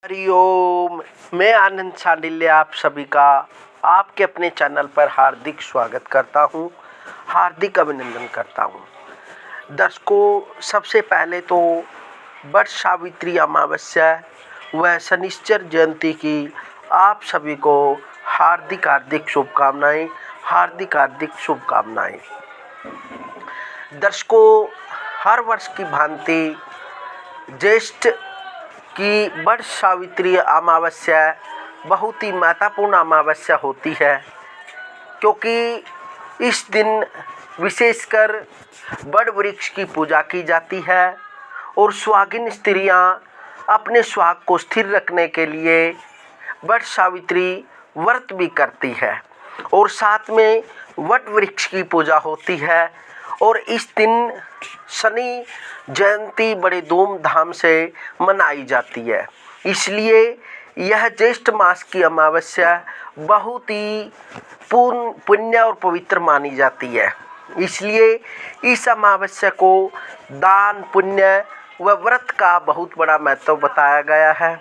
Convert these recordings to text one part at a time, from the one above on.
हरिओम। मैं आनंद शांडिल्य आप सभी का आपके अपने चैनल पर हार्दिक स्वागत करता हूं, हार्दिक अभिनंदन करता हूं। दर्शकों, सबसे पहले तो वट सावित्री अमावस्या व शनिश्चर जयंती की आप सभी को हार्दिक हार्दिक शुभकामनाएं, हार्दिक हार्दिक शुभकामनाएं। दर्शकों, हर वर्ष की भांति ज्येष्ठ कि वट सावित्री अमावस्या बहुत ही महत्वपूर्ण अमावस्या होती है, क्योंकि इस दिन विशेषकर वट वृक्ष की पूजा की जाती है और सुहागिन स्त्रियां अपने सुहाग को स्थिर रखने के लिए वट सावित्री व्रत भी करती है और साथ में वट वृक्ष की पूजा होती है। और इस दिन शनि जयंती बड़े धूमधाम से मनाई जाती है, इसलिए यह ज्येष्ठ मास की अमावस्या बहुत ही पुण्य और पवित्र मानी जाती है। इसलिए इस अमावस्या को दान, पुण्य व व्रत का बहुत बड़ा महत्व बताया गया है।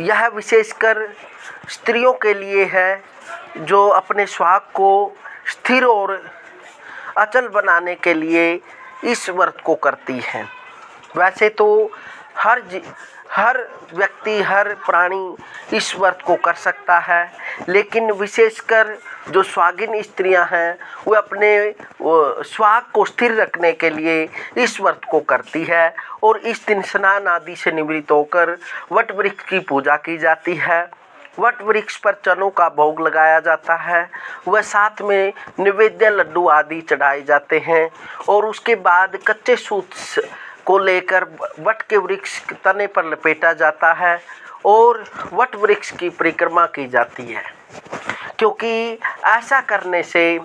यह विशेषकर स्त्रियों के लिए है जो अपने सुहाग को स्थिर और अचल बनाने के लिए इस व्रत को करती हैं। वैसे तो हर व्यक्ति, हर प्राणी इस व्रत को कर सकता है, लेकिन विशेषकर जो सुहागिन स्त्रियां हैं वो अपने सुहाग को स्थिर रखने के लिए इस व्रत को करती है। और इस दिन स्नान आदि से निवृत्त होकर वट वृक्ष की पूजा की जाती है। वट वृक्ष पर चनों का भोग लगाया जाता है व साथ में निवेद्य, लड्डू आदि चढ़ाए जाते हैं और उसके बाद कच्चे सूत को लेकर वट के वृक्ष तने पर लपेटा जाता है और वट वृक्ष की परिक्रमा की जाती है, क्योंकि ऐसा करने से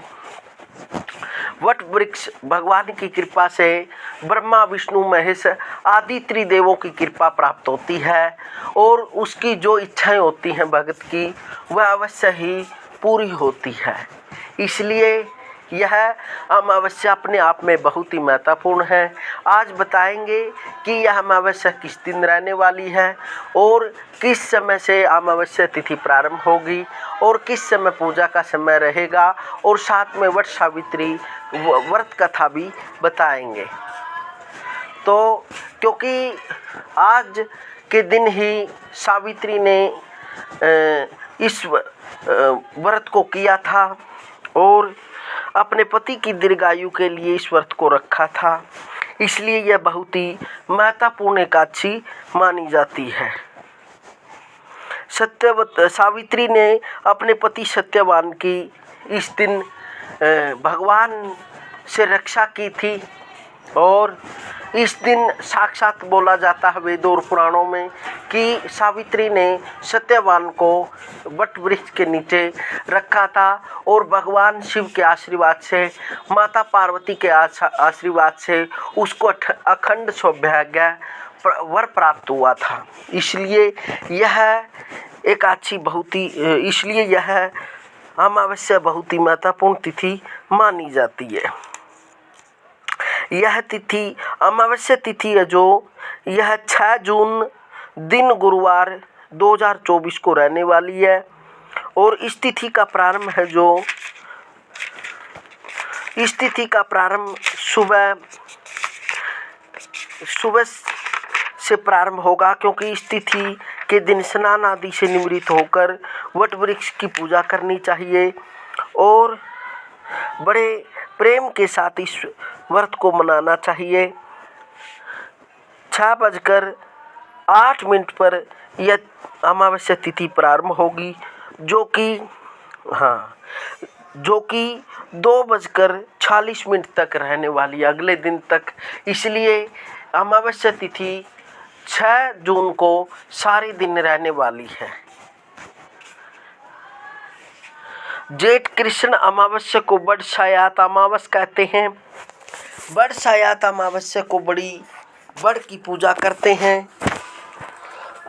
वट वृक्ष भगवान की कृपा से ब्रह्मा, विष्णु, महेश आदि त्रिदेवों की कृपा प्राप्त होती है और उसकी जो इच्छाएं होती हैं भगत की, वह अवश्य ही पूरी होती है। इसलिए यह अमावस्या अपने आप में बहुत ही महत्वपूर्ण है। आज बताएंगे कि यह अमावस्या किस दिन रहने वाली है और किस समय से अमावस्या तिथि प्रारंभ होगी और किस समय पूजा का समय रहेगा, और साथ में वट सावित्री व्रत कथा भी बताएंगे। तो क्योंकि आज के दिन ही सावित्री ने इस व्रत को किया था और अपने पति की दीर्घायु के लिए इस व्रत को रखा था, इसलिए यह बहुत ही महत्वपूर्ण एकादशी मानी जाती है। सावित्री ने अपने पति सत्यवान की इस दिन भगवान से रक्षा की थी और इस दिन साक्षात बोला जाता है वेदों और पुराणों में कि सावित्री ने सत्यवान को वट वृक्ष के नीचे रखा था और भगवान शिव के आशीर्वाद से, माता पार्वती के आशीर्वाद से उसको अखंड सौभाग्य वर प्राप्त हुआ था। इसलिए यह अमावस्या बहुत ही महत्वपूर्ण तिथि मानी जाती है। यह तिथि अमावस्या तिथि है जो यह 6 जून दिन गुरुवार 2024 को रहने वाली है और इस तिथि का प्रारंभ सुबह से प्रारंभ होगा, क्योंकि इस तिथि के दिन स्नान आदि से निवृत्त होकर वट वृक्ष की पूजा करनी चाहिए और बड़े प्रेम के साथ इस व्रत को मनाना चाहिए। 6:08 पर यह अमावस्या तिथि प्रारंभ होगी, जो कि 2:46 तक रहने वाली अगले दिन तक। इसलिए अमावस्या तिथि 6 जून को सारे दिन रहने वाली है। जेठ कृष्ण अमावस्या को बड़ सायात अमावस्या कहते हैं। बड़ सायात अमावस्या को बड़ी बड़ की पूजा करते हैं।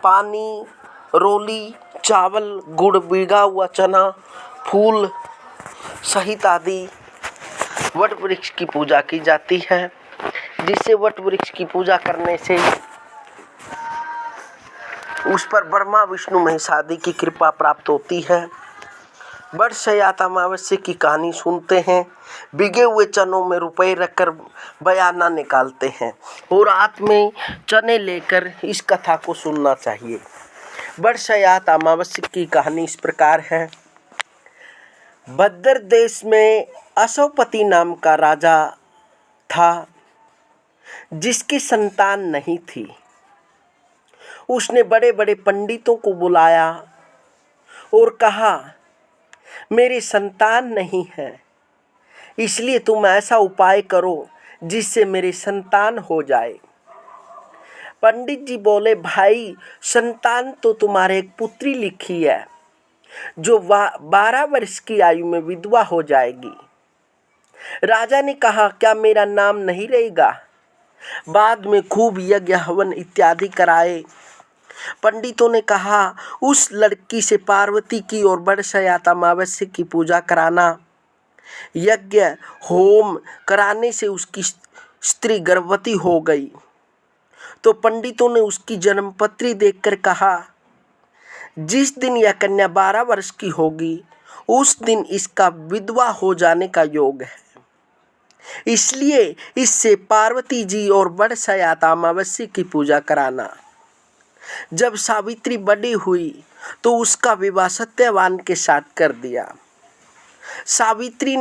पानी, रोली, चावल, गुड़, भीगा हुआ चना, फूल सहित आदि वट वृक्ष की पूजा की जाती है, जिससे वट वृक्ष की पूजा करने से उस पर ब्रह्मा विष्णु महेश आदि की कृपा प्राप्त होती है। बरसयात अमावस्या की कहानी सुनते हैं, बिगे हुए चनों में रुपए रखकर बयाना निकालते हैं और रात में चने लेकर इस कथा को सुनना चाहिए। बरसयात अमावस्या की कहानी इस प्रकार है। भद्र देश में अशोपति नाम का राजा था, जिसकी संतान नहीं थी। उसने बड़े बड़े पंडितों को बुलाया और कहा, मेरी संतान नहीं है, इसलिए तुम ऐसा उपाय करो जिससे मेरी संतान हो जाए। पंडित जी बोले, भाई संतान तो तुम्हारे एक पुत्री लिखी है जो 12 वर्ष की आयु में विधवा हो जाएगी। राजा ने कहा, क्या मेरा नाम नहीं रहेगा? बाद में खूब यज्ञ हवन इत्यादि कराए। पंडितों ने कहा, उस लड़की से पार्वती की और बरसयात अमावस्या की पूजा कराना। यज्ञ होम कराने से उसकी स्त्री गर्भवती हो गई तो पंडितों ने उसकी जन्मपत्री देखकर कहा, जिस दिन यह कन्या 12 वर्ष की होगी उस दिन इसका विधवा हो जाने का योग है, इसलिए इससे पार्वती जी और बरसयात अमावस्या की पूजा कराना। जब सावित्री बड़ी हुई तो उसका विवाह सत्यवान के साथ कर दिया। सावित्री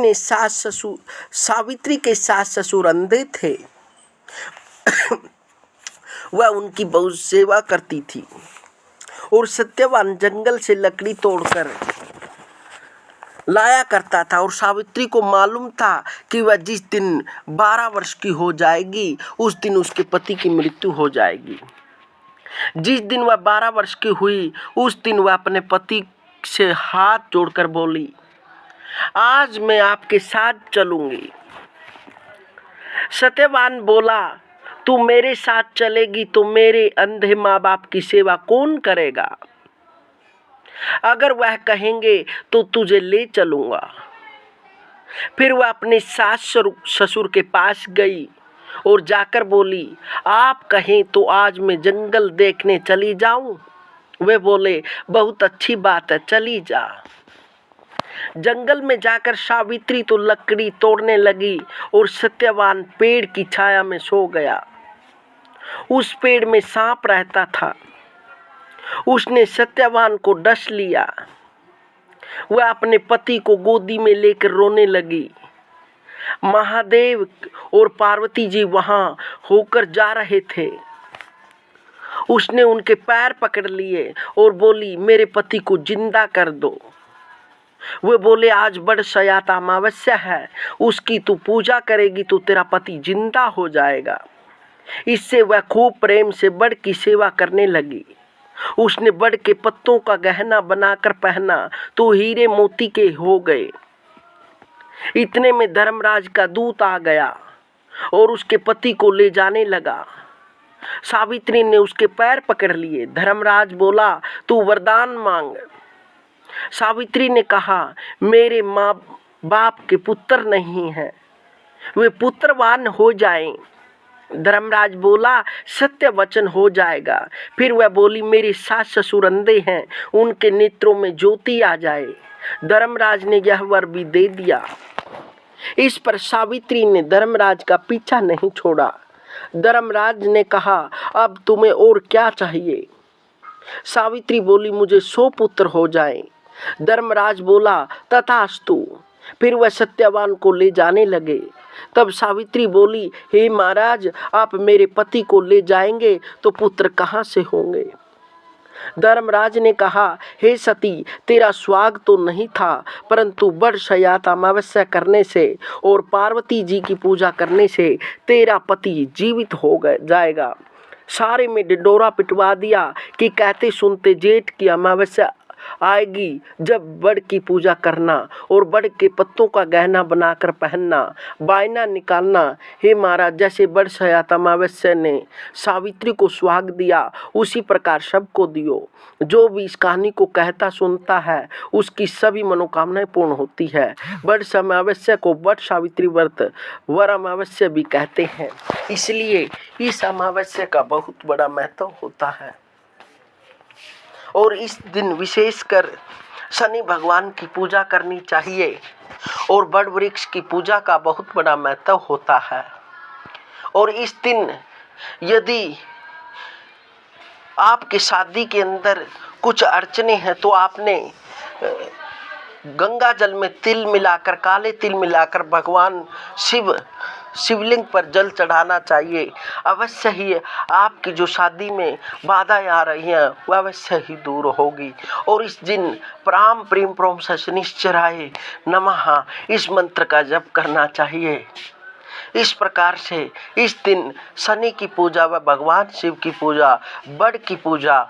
के सास ससुर अंधे थे। वह उनकी बहुत सेवा करती थी और सत्यवान जंगल से लकड़ी तोड़कर लाया करता था और सावित्री को मालूम था कि वह जिस दिन 12 वर्ष की हो जाएगी उस दिन उसके पति की मृत्यु हो जाएगी। जिस दिन वह 12 वर्ष की हुई उस दिन वह अपने पति से हाथ जोड़कर बोली, आज मैं आपके साथ चलूंगी। सत्यवान बोला, तू मेरे साथ चलेगी तो मेरे अंधे माँ बाप की सेवा कौन करेगा? अगर वह कहेंगे तो तुझे ले चलूंगा। फिर वह अपने सास ससुर के पास गई और जाकर बोली, आप कहें तो आज मैं जंगल देखने चली जाऊं? वे बोले, बहुत अच्छी बात है, चली जा। जंगल में जाकर सावित्री तो लकड़ी तोड़ने लगी और सत्यवान पेड़ की छाया में सो गया। उस पेड़ में सांप रहता था। उसने सत्यवान को डस लिया। वह अपने पति को गोदी में लेकर रोने लगी। महादेव और पार्वती जी वहां होकर जा रहे थे। उसने उनके पैर पकड़ लिए और बोली, मेरे पति को जिंदा कर दो। वे बोले, आज बरसयात अमावस्या है, उसकी तू पूजा करेगी तो तेरा पति जिंदा हो जाएगा। इससे वह खूब प्रेम से बड़ की सेवा करने लगी। उसने बड़ के पत्तों का गहना बनाकर पहना तो हीरे मोती के हो गए। इतने में धर्मराज का दूत आ गया और उसके पति को ले जाने लगा। सावित्री ने उसके पैर पकड़ लिए। धर्मराज बोला, तू वरदान मांग। सावित्री ने कहा, मेरे माँ बाप के पुत्र नहीं हैं, वे पुत्रवान हो जाएं। धर्मराज बोला, सत्य वचन हो जाएगा। फिर वह बोली, मेरे सास ससुर अंधे हैं, उनके नेत्रों में ज्योति आ जाए। धर्मराज ने यह वर भी दे दिया। इस पर सावित्री ने धर्मराज का पीछा नहीं छोड़ा। धर्मराज ने कहा, अब तुम्हें और क्या चाहिए? सावित्री बोली, मुझे 100 पुत्र हो जाएं। धर्मराज बोला, तथास्तु। फिर वह सत्यवान को ले जाने लगे। तब सावित्री बोली, हे महाराज, आप मेरे पति को ले जाएंगे तो पुत्र कहाँ से होंगे? धर्मराज ने कहा, हे सती, तेरा स्वाग तो नहीं था, परंतु बरसयात अमावस्या करने से और पार्वती जी की पूजा करने से तेरा पति जीवित हो जाएगा। सारे में ढिंढोरा पिटवा दिया कि कहते सुनते जेठ की अमावस्या आएगी जब बड़ की पूजा करना और बड़ के पत्तों का गहना बनाकर पहनना, बायना निकालना। हे महाराज, जैसे बरसयात अमावस्या ने सावित्री को सुहाग दिया उसी प्रकार सबको दियो। जो भी इस कहानी को कहता सुनता है उसकी सभी मनोकामनाएं पूर्ण होती है। बरस अमावस्या को बट सावित्री व्रत वर अमावस्या भी कहते हैं, इसलिए इस अमावस्या का बहुत बड़ा महत्व होता है। और इस दिन विशेषकर शनि भगवान की पूजा करनी चाहिए और बड़ वृक्ष की पूजा का बहुत बड़ा महत्व होता है। और इस दिन यदि आपकी शादी के अंदर कुछ अड़चने हैं तो आपने गंगा जल में तिल मिलाकर, काले तिल मिलाकर भगवान शिवलिंग पर जल चढ़ाना चाहिए। अवश्य ही आपकी जो शादी में बाधाएं आ रही हैं वह अवश्य ही दूर होगी। और इस दिन प्राम प्रीम प्रोम शनिश्चराय नमः इस मंत्र का जप करना चाहिए। इस प्रकार से इस दिन शनि की पूजा व भगवान शिव की पूजा, बड़ की पूजा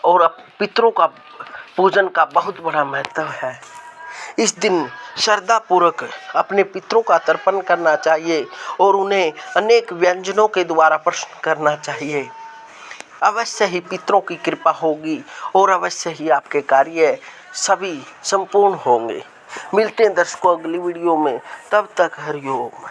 और पितरों का पूजन का बहुत बड़ा महत्व है। इस दिन श्रद्धा पूर्वक अपने पितरों का तर्पण करना चाहिए और उन्हें अनेक व्यंजनों के द्वारा प्रसन्न करना चाहिए। अवश्य ही पितरों की कृपा होगी और अवश्य ही आपके कार्य सभी संपूर्ण होंगे। मिलते हैं दर्शकों अगली वीडियो में, तब तक हरिओम।